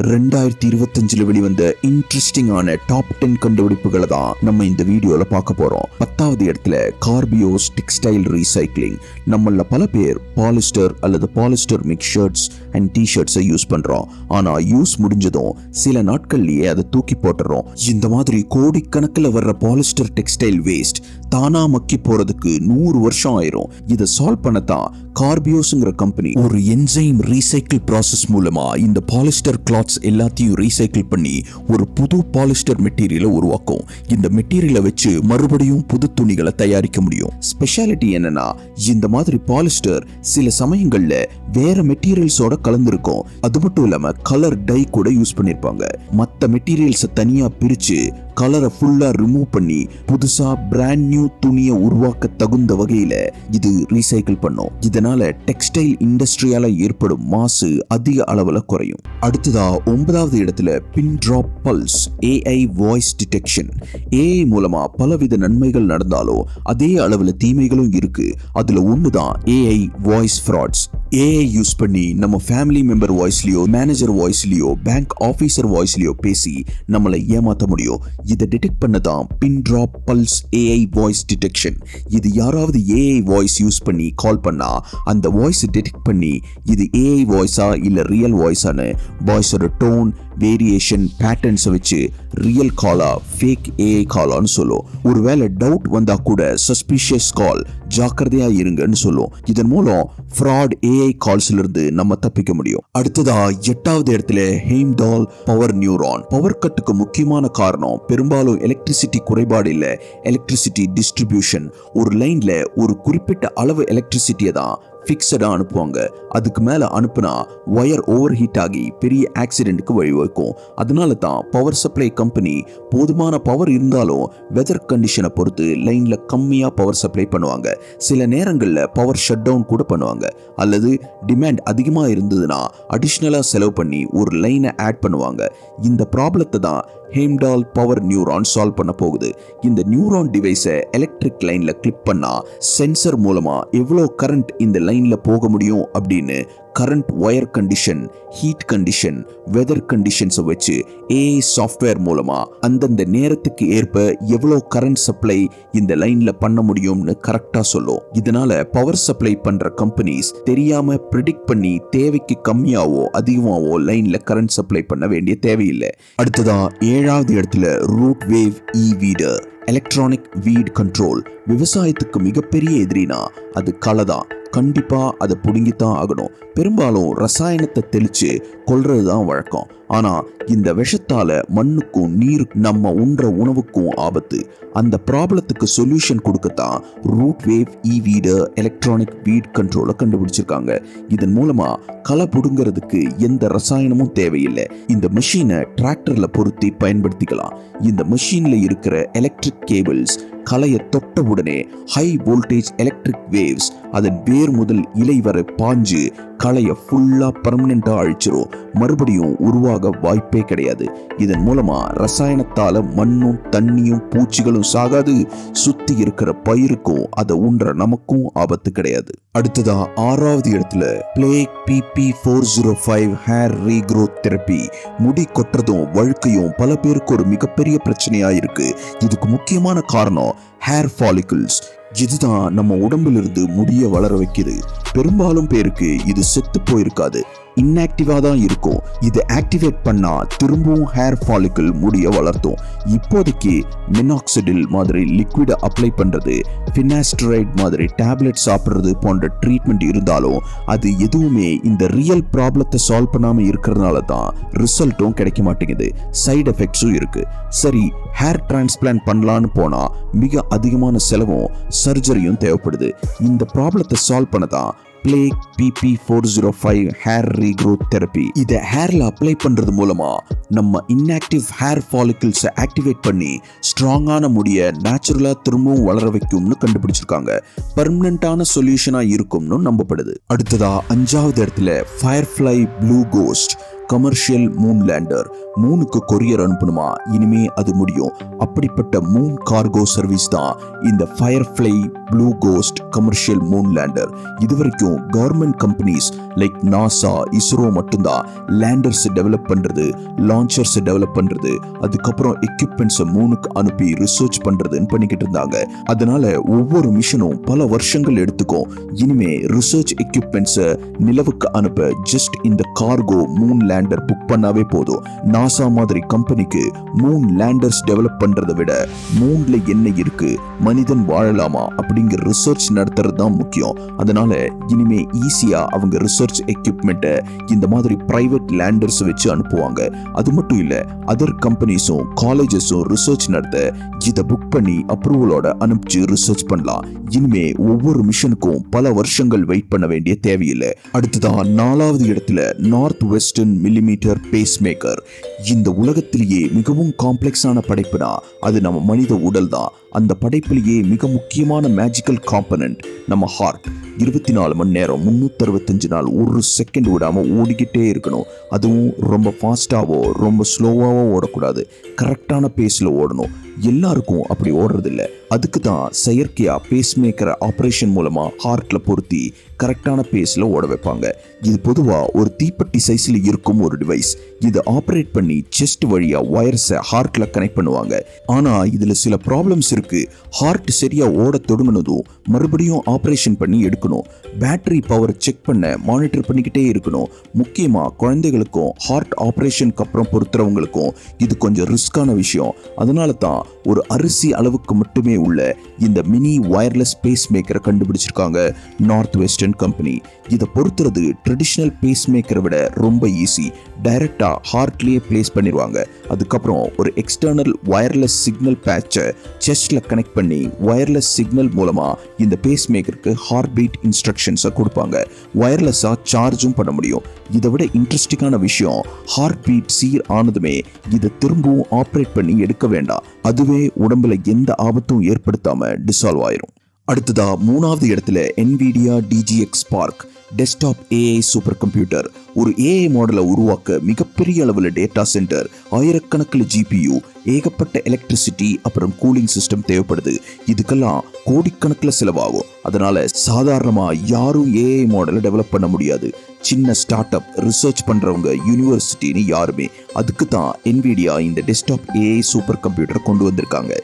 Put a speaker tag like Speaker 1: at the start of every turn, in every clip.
Speaker 1: 2025 வெளிவந்த இன்ட்ரெஸ்டிங்கான டாப் 10 கண்டுபிடிப்புகளை தான் நம்ம இந்த வீடியோல பார்க்க போறோம். 10வது இடத்துல கார்பியோஸ் டெக்ஸ்டைல் ரீசைக்ளிங். நம்மள பல பேர் பாலிஸ்டர் அல்லது polyester mix shirts and T ஷர்ட்ஸை யூஸ் பண்றோம். ஆனா யூஸ் முடிஞ்சதும் சில நாட்கள்லயே அதை தூக்கி போட்டுறோம். இந்த மாதிரி கோடிக்கணக்கில் வர்ற பாலிஸ்டர் டெக்ஸ்டைல் வேஸ்ட் தானா மக்கி போறதுக்கு 100 வருஷம் ஆயிரும். இதை சால்வ் பண்ணத்தான் கார்பியோஸ்ங்கிற கம்பெனி ஒரு என்சைம் ரீசைக்கிள் ப்ராசஸ் மூலமா இந்த பாலிஸ்டர் கிளாத்ஸ் எல்லாத்தையும் ரீசைக்கிள் பண்ணி ஒரு புது பாலிஸ்டர் மெட்டீரியலை உருவாக்கும். இந்த மெட்டீரியலை வச்சு மறுபடியும் புது துணிகளை தயாரிக்க முடியும். ஸ்பெஷாலிட்டி என்னன்னா, இந்த மாதிரி பாலிஸ்டர் சில சமயங்கள்ல வேற மெட்டீரியல்ஸோட கலந்துருக்கும். அது மட்டும் இல்லாம கலர் டை கூட யூஸ் பண்ணிருப்பாங்க. மத்த மெட்டீரியல்ஸை தனியா பிரிச்சு கலரை ஃபுல்லா ரிமூவ் பண்ணி புதுசா பிராண்ட் நியூ துணியை உருவாக்க தகுந்த வகையில இது ரீசைக்கிள் பண்ணும். இதனால டெக்ஸ்டைல் இண்டஸ்ட்ரியால ஏற்படும் மாசு அதிக அளவுல குறையும். அடுத்ததா 9வது இடத்துல pin drop Pulse AI voice detection. AI மூலமா பலவித நன்மைகள் நடந்தாலும் அதே அளவுல தீமைகளும் இருக்கு. அதுல ஒண்ணுதான் AI voice frauds. AI use பண்ணி நம்ம ஃபேமிலி மெம்பர் வாய்ஸ்லயோ, மேனேஜர் வாய்ஸ்லயோ, பேங்க் ஆபீசர் வாய்ஸ்லயோ பேசி நம்மளை ஏமாத்த முடியும். இதை டிடெக்ட் பண்ணதான் Pindrop Pulse AI voice detection. இது யாராவது AI வாய்ஸ் யூஸ் பண்ணி கால் பண்ணா அந்த வாய்ஸ் டிடெக்ட் பண்ணி இது AI வாய்ஸா இல்ல ரியல் வாய்ஸான்னு வாய்ஸோட டோன், வேரியேஷன், பேட்டர்ன்ஸை வச்சு ரியல் காலா ஃபேக் AI காலான்னு சொல்லும். ஒருவேளை டவுட் வந்தா கூட சஸ்பிஷியஸ் கால், ஜாக்கிரதையா இருங்கன்னு சொல்லும். இதன் மூலம் ஃப்ராட் AI கால்ஸ்ல இருந்து நம்ம தப்பிக்க முடியும். அடுத்ததா 8வது இடத்துல ஹெய்ம்டால் பவர் நியூரான். பவர் கட்டுக்கு முக்கியமான காரணம் பெரும்பாலும் எலக்ட்ரிசிட்டி குறைபாடு இல்ல, எலக்ட்ரிசிட்டி டிஸ்ட்ரிபியூஷன். ஒரு லைன்ல ஒரு குறிப்பிட்ட அளவு எலக்ட்ரிசிட்டியை தான் ஃபிக்ஸடா அனுப்புவாங்க. அதுக்கு மேல அனுப்புனா வயர் ஓவர் ஹீட் ஆகி பெரிய ஆக்சிடென்ட்க்கு வழிவகுக்கும். அதனால தான் பவர் சப்ளை கம்பெனி போதுமான பவர் இருந்தாலும் வெதர் கண்டிஷனை பொறுத்து லைன்ல கம்மியா பவர் சப்ளை பண்ணுவாங்க. சில நேரங்கள்ல பவர் ஷட் டவுன் கூட பண்ணுவாங்க. அல்லது டிமாண்ட் அதிகமா இருந்ததுன்னா அடிஷ்னலா செலவு பண்ணி ஒரு லைனை ஆட் பண்ணுவாங்க. இந்த ப்ராப்ளத்தை தான் ஹெய்ம்டால் பவர் நியூரான் சால்வ் பண்ண போகுது. இந்த நியூரான் டிவைஸை எலக்ட்ரிக் லைன்ல கிளிக் பண்ணா சென்சர் மூலமா எவ்வளவு கரண்ட் இந்த லைன்ல போக முடியும் அப்படின்னு current, wire condition, heat condition, weather கண்டிஷன்ஸை வச்சு AI சாஃப்ட்வேர் மூலமா அந்தந்த நேரத்துக்கு ஏற்ப எவ்வளவு கரண்ட் சப்ளை இந்த லைன்ல பண்ண முடியும்னு கரெக்டா சொல்லும். இதனால பவர் சப்ளை பண்ற கம்பெனிஸ் தெரியாம ப்ரெடிக்ட் பண்ணி தேவைக்கு கம்மியாவோ அதிகமாவோ லைன்ல கரண்ட் சப்ளை பண்ண வேண்டிய தேவையில்லை. அடுத்ததா 7வது இடத்துல ரூட் வேவ் வீடர் எலக்ட்ரானிக் வீட் கண்ட்ரோல். விவசாயத்துக்கு மிகப்பெரிய எதிரினா அது களை தான். கண்டிப்பா அதை புடுங்கித்தான் ஆகணும். பெரும்பாலும் ரசாயனத்தை தெளிச்சு கொல்றதுதான் வழக்கம். ஆனா இந்த விஷத்தால மண்ணுக்கும் நீர், நம்ம உண்ற உணவுக்கும் ஆபத்து. அந்த ப்ராப்ளத்துக்கு சொல்யூஷன் கொடுக்கத்தான் ரூட் வேவ் வீடர் எலக்ட்ரானிக் வீட் கண்ட்ரோலை கண்டுபிடிச்சிருக்காங்க. இதன் மூலமா களை புடுங்கிறதுக்கு எந்த ரசாயனமும் தேவையில்லை. இந்த மெஷினை டிராக்டர்ல பொருத்தி பயன்படுத்திக்கலாம். இந்த மெஷின்ல இருக்கிற எலக்ட்ரிக் கேபிள்ஸ் களையை தொட்ட உடனே ஹை வோல்டேஜ் எலக்ட்ரிக் வேவ்ஸ் அதன் வேர் முதல் இலை வரை பாஞ்சு களையை ஃபுல்லா பர்மனெண்டா அழிச்சிரும். மறுபடியும் உருவாக வாய்ப்பே கிடையாது. இதன் மூலமா ரசாயனத்தால மண்ணும் தண்ணியும் பூச்சிகளும் சாகாது. சுத்தி இருக்கிற பயிருக்கும் அதை உண்ற நமக்கும் ஆபத்து கிடையாது. அடுத்ததா 6வது இடத்துல plague PP405 hair regrowth therapy. முடி கொட்டுறதும் வழுக்கையும் பல பேருக்கு ஒரு மிகப்பெரிய பிரச்சனையா இருக்கு. இதுக்கு முக்கியமான காரணம் ஹேர் ஃபாலிகிள்ஸ். இதுதான் நம்ம உடம்புல இருந்து முடிய வளர வைக்குது. பெரும்பாலும் பேருக்கு இது செத்து போயிருக்காது, இன்ஆக்டிவா தான் இருக்கும். இது ஆக்டிவேட் பண்ணா திரும்பவும் ஹேர் ஃபாலிக்கிள் முடிய வளர்த்தும். இப்போதைக்கு மினாக்சிடில் மாதிரி லிக்விட் அப்ளை பண்றது, ஃபினாஸ்டரைட் மாதிரி டேப்லெட் சாப்பிடுறது போன்ற ட்ரீட்மெண்ட் இருந்தாலும் அது எதுவுமே இந்த ரியல் ப்ராப்ளத்தை சால்வ் பண்ணாம இருக்கிறதுனால தான் ரிசல்ட்டும் கிடைக்க மாட்டேங்குது. சைடு எஃபெக்ட்ஸும் இருக்கு. சரி, ஹேர் டிரான்ஸ்பிளான்ட் பண்ணலான்னு போனா மிக அதிகமான செலவும் சர்ஜரியும் தேவைப்படுது. இந்த ப்ராப்ளத்தை சால்வ் பண்ணதான் plague PP405 hair regrowth therapy. இதை ஹேர்ல அப்ளை பண்றது மூலமா நம்ம இன்ஆக்டிவ் ஹேர் ஃபாலிகிள்ஸை ஆக்டிவேட் பண்ணி ஸ்ட்ராங்கான முடிய நேச்சுரலா திரும்பவும் வளர வைக்கும்னு கண்டுபிடிச்சிருக்காங்க. பர்மனண்டான சொல்யூஷனா இருக்கும்னு நம்பப்படுது. அடுத்ததா 5வது இடத்துல Firefly Blue Ghost. Commercial moon lander. மூனுக்கு கொரியர் அனுப்பணுமா, இனிமே அது முடியும். அப்படிப்பட்ட மூன் கார்கோ சர்வீஸ் தான் இந்த Firefly Blue Ghost commercial moon lander. இதுவரைக்கும் government companies like NASA, ISRO மட்டும்தான் லேண்டர்ஸ் டெவலப் பண்றது, லான்ச்சர்ஸ் டெவலப் பண்றது, அதுக்கப்புறம் எக்யூப்மெண்ட்ஸ் மூனுக்கு அனுப்பி ரிசர்ச் பண்றதுன்னு பண்ணிக்கிட்டு இருந்தாங்க. அதனால ஒவ்வொரு மிஷனும் பல வருஷங்கள் எடுத்துக்கும். இனிமே ரிசர்ச் எக்யூப்மெண்ட்ஸ் நிலவுக்கு அனுப்ப ஜஸ்ட் இந்த கார்கோ மூன் லேண்டர் புக் பண்ணாவே போதும். நாசா மாதிரி கம்பெனிக்கு மூன் லேண்டர்ஸ் டெவலப் பண்றதை விட மூன்ல என்ன இருக்கு, மனிதன் வாழலாமா அப்படிங்கிற ரிசர்ச் நடத்துறது தான் முக்கியம். அதனால இனிமே ஈஸியா அவங்க ரிசர்ச் எக்யூப்மெண்ட்டை இந்த மாதிரி பிரைவேட் லேண்டர்ஸ் வச்சு அனுப்புவாங்க. அது மட்டும் இல்ல, அதர் கம்பெனிஸும் காலேஜஸும் ரிசர்ச் நடத்த இதை புக் பண்ணி அப்ரூவலோட அனுப்பிச்சு ரிசர்ச் பண்ணலாம். இனிமே ஒவ்வொரு மிஷனுக்கும் பல வருஷங்கள் வெயிட் பண்ண வேண்டிய தேவையில்லை. அடுத்ததான் 4வது இடத்துல north western millimetre base maker. இந்த உலகத்திலேயே மிகவும் காம்ப்ளெக்ஸான படைப்புனா அது நம்ம மனித உடல் தான். அந்த படைப்பிலேயே மிக முக்கியமான மேஜிக்கல் காம்பனன்ட் நம்ம ஹார்ட். 24 மணி நேரம் 365 நாள் ஒரு செகண்ட் விடாம ஓடிக்கிட்டே இருக்கணும். அதுவும் ரொம்ப ஃபாஸ்டாவோ ரொம்ப ஸ்லோவாவோ ஓடக்கூடாது, கரெக்டான பேஸ்ல ஓடணும். எல்லாருக்கும் அப்படி ஓடுறது இல்லை. அதுக்கு தான் செயற்கையா பேஸ் மேக்கரை ஆபரேஷன் மூலமா ஹார்ட்ல பொருத்தி கரெக்டான பேஸ்ல ஓட வைப்பாங்க. இது பொதுவா ஒரு தீப்பெட்டி சைஸ்ல இருக்கும் ஒரு டிவைஸ். இதை ஆபரேட் பண்ணி செஸ்ட் வழியா வயர்ஸை ஹார்ட்ல கனெக்ட் பண்ணுவாங்க. ஆனா இதுல சில ப்ராப்ளம்ஸ் இருக்கு. ஹார்ட் சரியா ஓட தொடங்கினதும் மறுபடியும் ஆபரேஷன் பண்ணி எடுக்கணும். பேட்டரி பவர் செக் பண்ண மானிட்டர் பண்ணிக்கிட்டே இருக்கணும். முக்கியமா குழந்தைகளுக்கும் ஹார்ட் ஆபரேஷனுக்கு அப்புறம் பொறுத்துறவங்களுக்கும் இது கொஞ்சம் ரிஸ்கான விஷயம். அதனால தான் ஒரு அரிசி அளவுக்கு மட்டுமே உள்ள இந்த மினி வயர்லெஸ் பேஸ் மேக்கரை கண்டுபிடிச்சிருக்காங்க நார்த் வெஸ்டர்ன் கம்பெனி. இதை பொறுத்துறது ட்ரெடிஷனல் பேஸ் மேக்கரை விட ரொம்ப ஈஸி. டைரக்டா ஹார்ட்லயே பிளேஸ் பண்ணிடுவாங்க. அதுக்கப்புறம் ஒரு எக்ஸ்டர்னல் வயர்லெஸ் சிக்னல் பேட்சை செஸ்ட்ல கனெக்ட் பண்ணி வயர்லெஸ் சிக்னல் மூலமா இந்த பேஸ் மேக்கருக்கு ஹார்ட் பீட் இன்ஸ்ட்ரக்ஷன்ஸை கொடுப்பாங்க. வயர்லெஸ்ஸா சார்ஜும் பண்ண முடியும். இதை விட இன்ட்ரெஸ்டிங்கான விஷயம், ஹார்ட் பீட் சீர் ஆனதுமே இதை திரும்பவும் ஆப்ரேட் பண்ணி எடுக்க வேண்டாம். அதுவே உடம்புல எந்த ஆபத்தும் ஏற்படுத்தாம டிசால்வ் ஆயிரும். அடுத்ததா 3வது இடத்துல NVIDIA DGX Spark desktop AI super computer. ஒரு AI மாடலை உருவாக்க மிகப்பெரிய அளவில் டேட்டா சென்டர், ஆயிரக்கணக்கில் GPU, ஏகப்பட்ட எலக்ட்ரிசிட்டி, அப்புறம் கூலிங் சிஸ்டம் தேவைப்படுது. இதுக்கெல்லாம் கோடிக்கணக்கில் செலவாகும். அதனால சாதாரணமா யாரும் AI மாடலை டெவலப் பண்ண முடியாது. சின்ன ஸ்டார்ட் அப், ரிசர்ச் பண்றவங்க, யூனிவர்சிட்டின்னு யாருமே. அதுக்கு தான் NVIDIA இந்த டெஸ்க்டாப் AI சூப்பர் கம்ப்யூட்டர் கொண்டு வந்திருக்காங்க.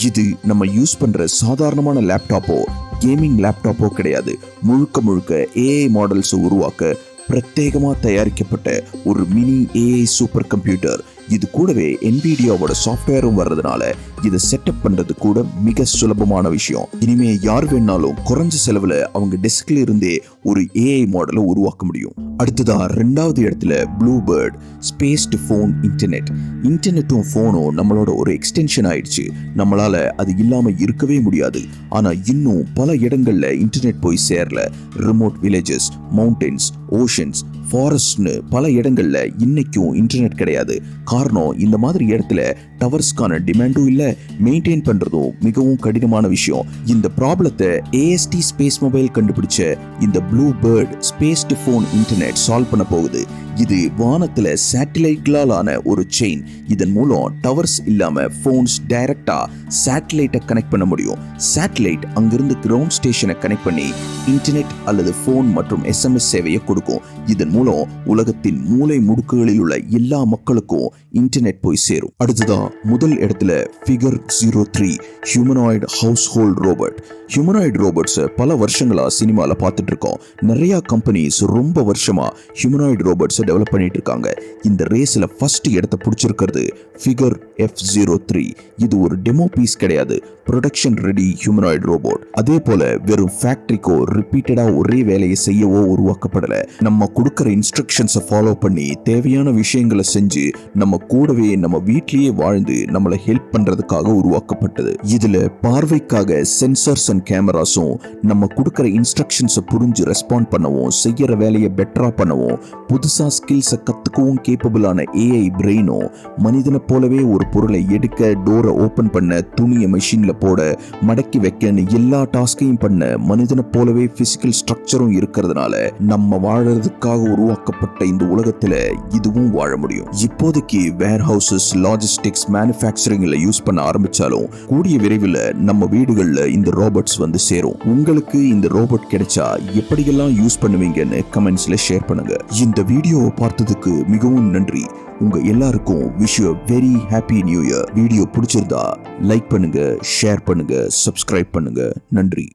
Speaker 1: இது நம்ம யூஸ் பண்ற சாதாரணமான லேப்டாப்போ கேமிங் லேப்டாப்போ கிடையாது. முழுக்க முழுக்க AI மாடல்ஸ் உருவாக்க பிரத்யேகமா தயாரிக்கப்பட்ட ஒரு மினி AI சூப்பர் கம்ப்யூட்டர். இது கூடவே NVIDIAவோட சாஃப்ட்வேரும் வர்றதுனால இதை செட்டப் பண்றது கூட மிக சுலபமான விஷயம். இனிமே யார் வேணாலும் குறைஞ்ச செலவுல அவங்க டெஸ்க்ல இருந்தே ஒரு AI மாடலை உருவாக்க முடியும். அடுத்ததா 2வது இடத்துல Bluebird space to phone internet. இன்டர்நெட்டும் ஃபோனும் நம்மளோட ஒரு எக்ஸ்டென்ஷன் ஆயிடுச்சு. நம்மளால அது இல்லாம இருக்கவே முடியாது. ஆனா இன்னும் பல இடங்கள்ல இன்டர்நெட் போய் சேரல. ரிமோட் வில்லேஜஸ், மவுண்டன்ஸ், ஓஷன்ஸ், ஃபாரஸ்ட்னு பல இடங்கள்ல இன்னைக்கும் இன்டர்நெட் கிடையாது. காரணம், இந்த மாதிரி இடத்துல டவர்ஸ்க்கான டிமாண்டும் இல்லை, மெயின்டைன் பண்றதும் மிகவும் கடினமான விஷயம். இந்த ப்ராப்ளத்தை AST ஸ்பேஸ் மொபைல் கண்டுபிடிச்ச இந்த Bluebird space to phone internet solve பண்ண போகுது. இது வானத்துல சேட்டலைட்களால் ஆன ஒரு செயின். இதன் மூலம் டவர்ஸ் இல்லாம போன்ஸ் டைரக்டா சேட்டலைட்டை கனெக்ட் பண்ண முடியும். சேட்டலைட் அங்கிருந்து கிரவுண்ட் ஸ்டேஷனை கனெக்ட் பண்ணி இன்டர்நெட் அல்லது போன் மற்றும் SMS சேவையை கொடுக்கும். இதன் மூலம் உலகத்தின் மூலை முடுக்குகளில் உள்ள எல்லா மக்களுக்கும் இன்டர்நெட் போய் சேரும். அடுத்ததா முதல் இடத்துல figure 03 humanoid house hold robot. Humanoid robots பல வருஷங்களா சினிமால பார்த்துட்டு இருக்கோம். நிறைய கம்பெனிஸ் ரொம்ப வருஷமா ஹியூமனாய்டு ரோபோட்ஸ் டெவலப் பண்ணிட்டு இருக்காங்க. இந்த ரேஸ்ல ஃபர்ஸ்ட் இடத்தை பிடிச்சிருக்கிறது ஃபிகர் F03. இது ஒரு டெமோ பீஸ் கிடையாது, ப்ரொடக்ஷன் ரெடி ஹியூமனாய்டு ரோபோட். அதே போல வெறும் ஃபேக்டரிக்கோ ரிப்பீட்டடா ஒரே வேலையை செய்யவோ உருவாக்கப்படல. நம்ம கொடுக்கிற இன்ஸ்ட்ரக்ஷன்ஸை ஃபாலோ பண்ணி தேவையான விஷயங்களை செஞ்சு நம்ம கூடவே நம்ம வீட்லயே வாழ்ந்து நம்மளை ஹெல்ப் பண்றதுக்காக உருவாக்கப்பட்டது. இதுல பார்வைக்காக சென்சர்ஸ் அண்ட் கேமராஸும் நம்ம கொடுக்கிற இன்ஸ்ட்ரக்ஷன்ஸை புரிஞ்சு ரெஸ்பாண்ட் பண்ணவும், செய்யற வேலையை பெட்டரா பண்ணவும், புதுசா ஸ்கில்ஸை கத்துக்கவும் கேப்பபிளான AI பிரெயினும், மனிதனை போலவே ஒரு பொருளை எடுக்க, டோரை ஓபன் பண்ண, துணியை மெஷின்ல போட, மடக்கி வைக்கன்னு எல்லா டாஸ்கையும் பண்ண மனிதனை போலவே பிசிக்கல் ஸ்ட்ரக்சரும் இருக்கிறதுனால நம்ம வாழறதுக்காக உருவாக்கப்பட்ட இந்த உலகத்துல இதுவும் வாழ முடியும். இப்போதைக்கு வேர் ஹவுசஸ், லாஜிஸ்டிக்ஸ், மேனுஃபேக்சரிங்ல யூஸ் பண்ண ஆரம்பிச்சாலும் கூடிய விரைவில் நம்ம வீடுகள்ல இந்த ரோபோட்ஸ் வந்து சேரும். உங்களுக்கு இந்த ரோபோட் கிடைச்சா எப்படியெல்லாம் யூஸ் பண்ணுவீங்கன்னு கமெண்ட்ஸ்ல ஷேர் பண்ணுங்க. இந்த வீடியோவை பார்த்ததுக்கு மிகவும் நன்றி. உங்க எல்லாருக்கும் wish you very happy new year. Video பிடிச்சிருந்தா லைக் பண்ணுங்க, ஷேர் பண்ணுங்க, சப்ஸ்கிரைப் பண்ணுங்க. நன்றி.